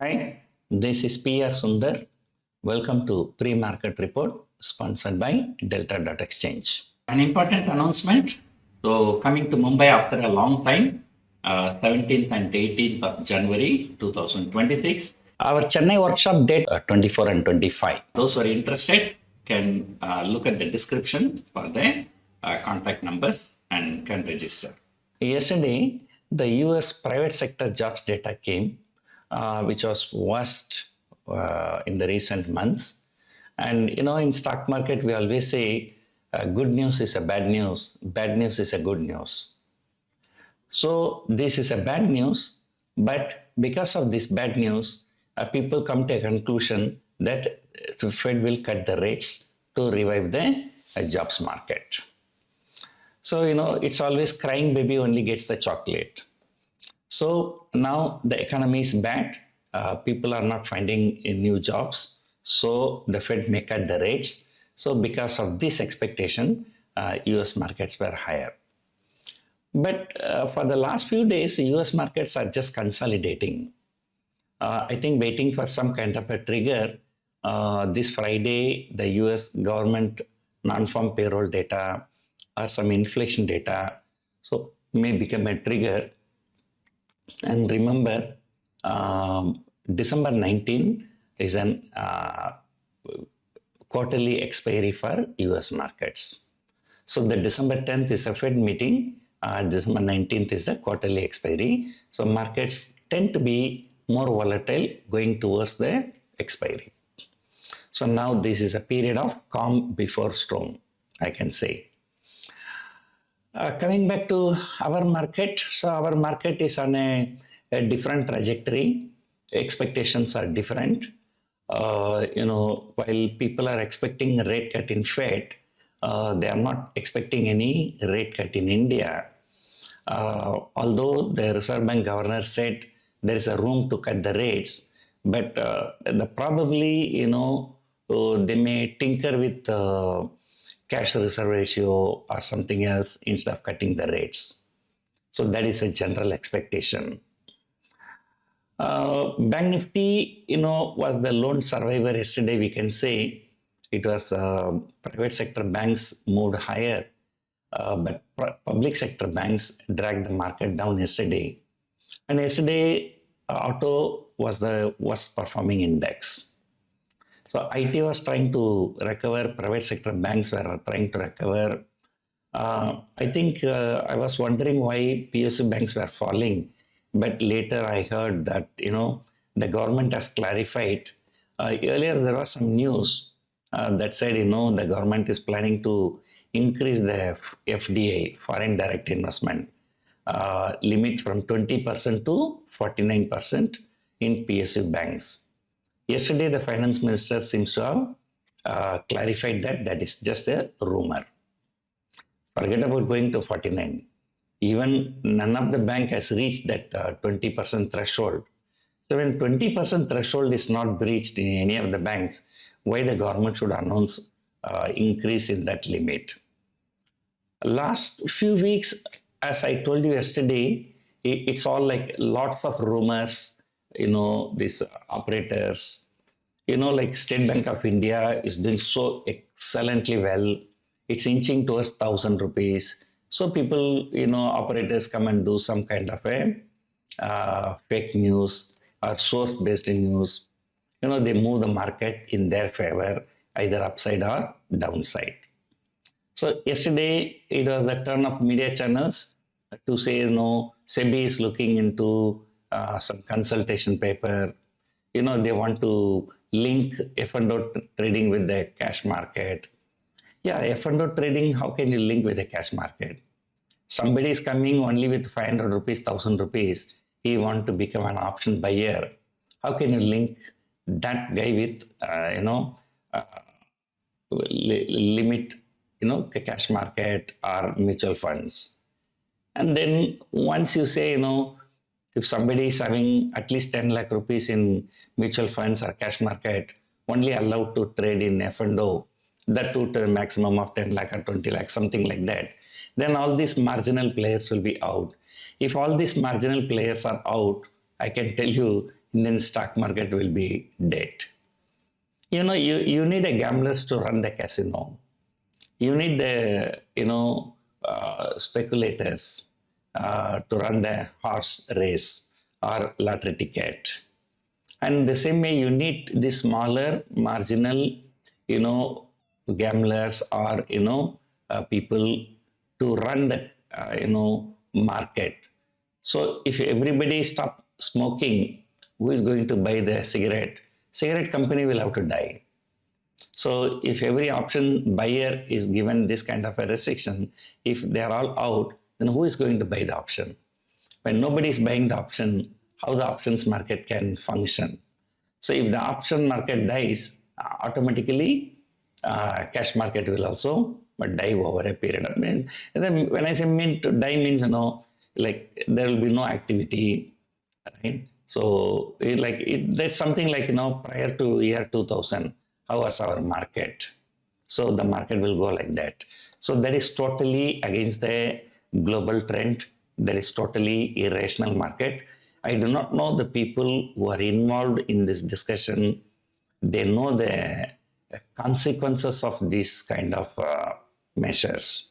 Hi, this is PR Sundar. Welcome to Pre-Market Report sponsored by Delta.Exchange. An important announcement. So, coming to Mumbai after a long time, 17th and 18th of January 2026. Our Chennai workshop date 24 and 25. Those who are interested can look at the description for the contact numbers and can register. Yesterday, the US private sector jobs data came, which was worst in the recent months. And in stock market, we always say good news is a bad news is a good news. So this is a bad news, but because of this bad news, people come to a conclusion that the Fed will cut the rates to revive the jobs market. So, it's always crying baby only gets the chocolate. So now the economy is bad. People are not finding new jobs. So the Fed may cut the rates. So because of this expectation, US markets were higher. But for the last few days, US markets are just consolidating. I think waiting for some kind of a trigger. This Friday, the US government non-farm payroll data or some inflation data so may become a trigger. And remember, December 19 is an quarterly expiry for US markets. So the December 10th is a Fed meeting. December 19th is the quarterly expiry. So markets tend to be more volatile going towards the expiry. So now this is a period of calm before storm, I can say. Coming back to our market, so our market is on a different trajectory. Expectations are different. While people are expecting a rate cut in Fed, they are not expecting any rate cut in India. Although the Reserve Bank governor said there is a room to cut the rates, but probably, they may tinker with cash reserve ratio or something else instead of cutting the rates. So that is a general expectation. Bank Nifty, was the lone survivor yesterday. We can say it was private sector banks moved higher, but public sector banks dragged the market down yesterday. And yesterday, auto was the worst performing index. So IT was trying to recover, private sector banks were trying to recover. I think I was wondering why PSU banks were falling, but later I heard that, the government has clarified. Earlier there was some news that said, the government is planning to increase the FDI, foreign direct investment, limit from 20% to 49% in PSU banks. Yesterday, the finance minister seems to have clarified that is just a rumor. Forget about going to 49. Even none of the bank has reached that 20% threshold. So when 20% threshold is not breached in any of the banks, why the government should announce increase in that limit? Last few weeks, as I told you yesterday, it's all like lots of rumors. These operators, like State Bank of India is doing so excellently well. It's inching towards 1,000 rupees. So people, operators come and do some kind of a fake news or source-based news. They move the market in their favor, either upside or downside. So yesterday, it was the turn of media channels to say, SEBI is looking into some consultation paper. They want to link F&O trading with the cash market. Yeah, F&O trading, how can you link with the cash market? Somebody is coming only with 500 rupees, 1,000 rupees. He wants to become an option buyer. How can you link that guy with, limit, cash market or mutual funds? And then once you say, if somebody is having at least 10 lakh rupees in mutual funds or cash market, only allowed to trade in F&O, that to a maximum of 10 lakh or 20 lakh, something like that, then all these marginal players will be out. If all these marginal players are out, I can tell you Indian stock market will be dead. You need a gamblers to run the casino. You need the, speculators to run the horse race or lottery ticket. And the same way you need the smaller marginal, gamblers or, people to run the, market. So if everybody stop smoking, who is going to buy the cigarette? Cigarette company will have to die. So if every option buyer is given this kind of a restriction, if they are all out, then who is going to buy the option? When nobody is buying the option, how the options market can function? So if the option market dies, automatically cash market will also die over a period of time. And then when I say mean to die means, like there will be no activity, right? So that's something like, prior to year 2000, how was our market? So the market will go like that. So that is totally against the global trend. That is totally irrational market. I do not know the people who are involved in this discussion. They know the consequences of these kind of measures.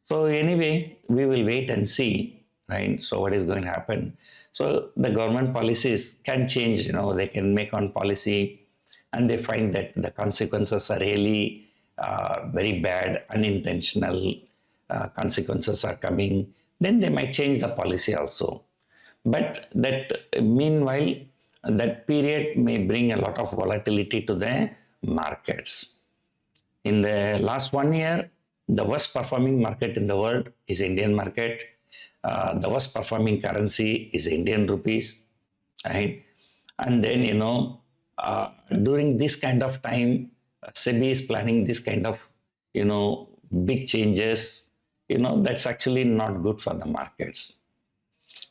So anyway, we will wait and see, right? So what is going to happen? So the government policies can change, they can make on policy and they find that the consequences are really very bad, unintentional consequences are coming, then they might change the policy also. But that meanwhile, that period may bring a lot of volatility to the markets. In the last 1 year, the worst performing market in the world is Indian market. The worst performing currency is Indian rupees, right? And then, during this kind of time, SEBI is planning this kind of, big changes, that's actually not good for the markets.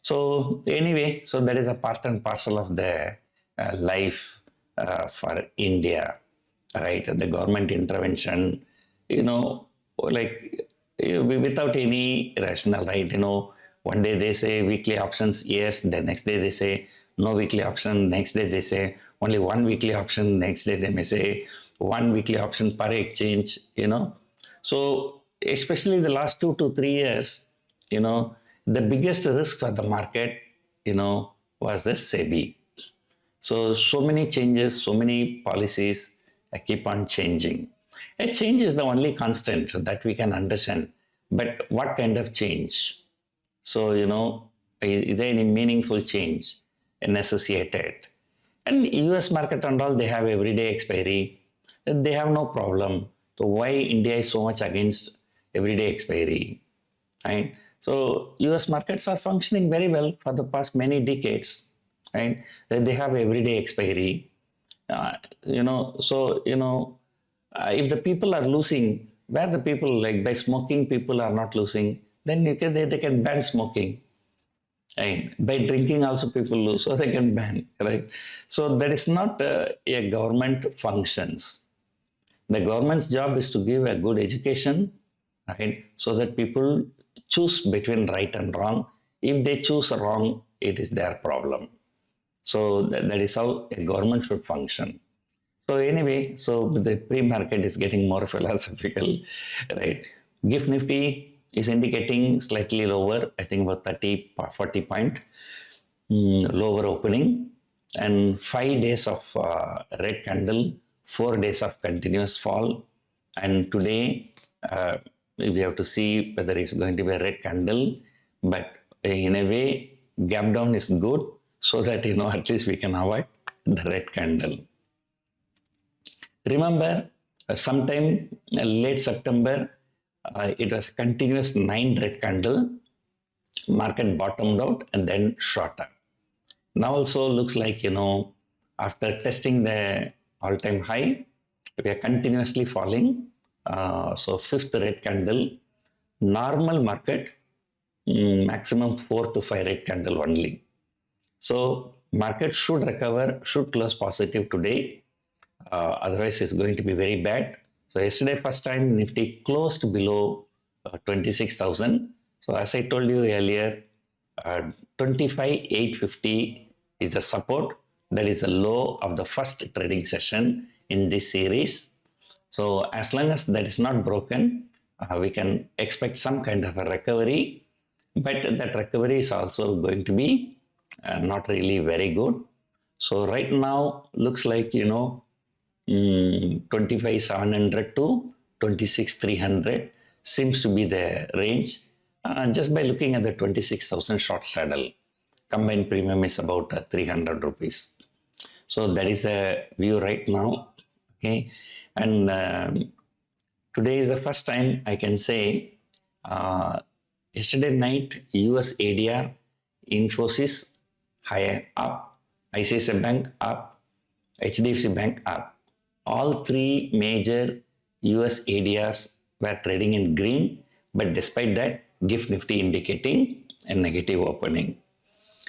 So anyway, so that is a part and parcel of the life for India, right? The government intervention, without any rational, right? One day they say weekly options, yes. The next day they say no weekly option. Next day they say only one weekly option. Next day they may say one weekly option per exchange, So especially the last 2 to 3 years, the biggest risk for the market, was the SEBI. So many changes, so many policies keep on changing. A change is the only constant that we can understand. But what kind of change? So, is there any meaningful change associated? And US market and all, they have everyday expiry. They have no problem. So why India is so much against everyday expiry, right? So US markets are functioning very well for the past many decades, right? They have everyday expiry. If the people are losing, where the people, like by smoking, people are not losing, then they can ban smoking. And by drinking also people lose, so they can ban, right? So that is not a government functions. The government's job is to give a good education, right? So that people choose between right and wrong. If they choose wrong, it is their problem. So that is how a government should function. So anyway, so the pre-market is getting more philosophical, right? GIFT Nifty is indicating slightly lower, I think about 30, 40 point lower opening, and 5 days of red candle, 4 days of continuous fall. And today, we have to see whether it's going to be a red candle, but in a way, gap down is good so that, at least we can avoid the red candle. Remember, sometime late September, it was a continuous 9 red candle. Market bottomed out and then shot up. Now also looks like, after testing the all-time high, we are continuously falling. So 5th red candle, normal market, maximum 4 to 5 red candle only. So market should recover, should close positive today. Otherwise, it's going to be very bad. So yesterday, first time Nifty closed below 26,000. So as I told you earlier, 25,850 is the support. That is the low of the first trading session in this series. So as long as that is not broken, we can expect some kind of a recovery, but that recovery is also going to be not really very good. So right now looks like 25,700 to 26,300 seems to be the range. Just by looking at the 26,000 short straddle, combined premium is about 300 rupees. So that is the view right now. Okay, and today is the first time I can say yesterday night US ADR, Infosys higher up, ICICI Bank up, HDFC Bank up. All three major US ADRs were trading in green, but despite that, GIFT Nifty indicating a negative opening.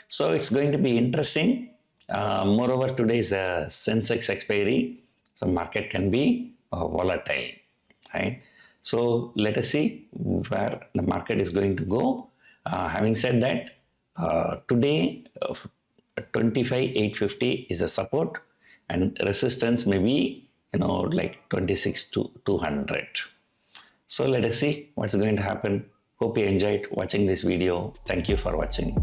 So it's going to be interesting. Moreover, today is a Sensex expiry, so market can be volatile, right? So let us see where the market is going to go. Having said that, today 25,850 is a support, and resistance may be like 26 to 200. So let us see what's going to happen. Hope you enjoyed watching this video. Thank you for watching.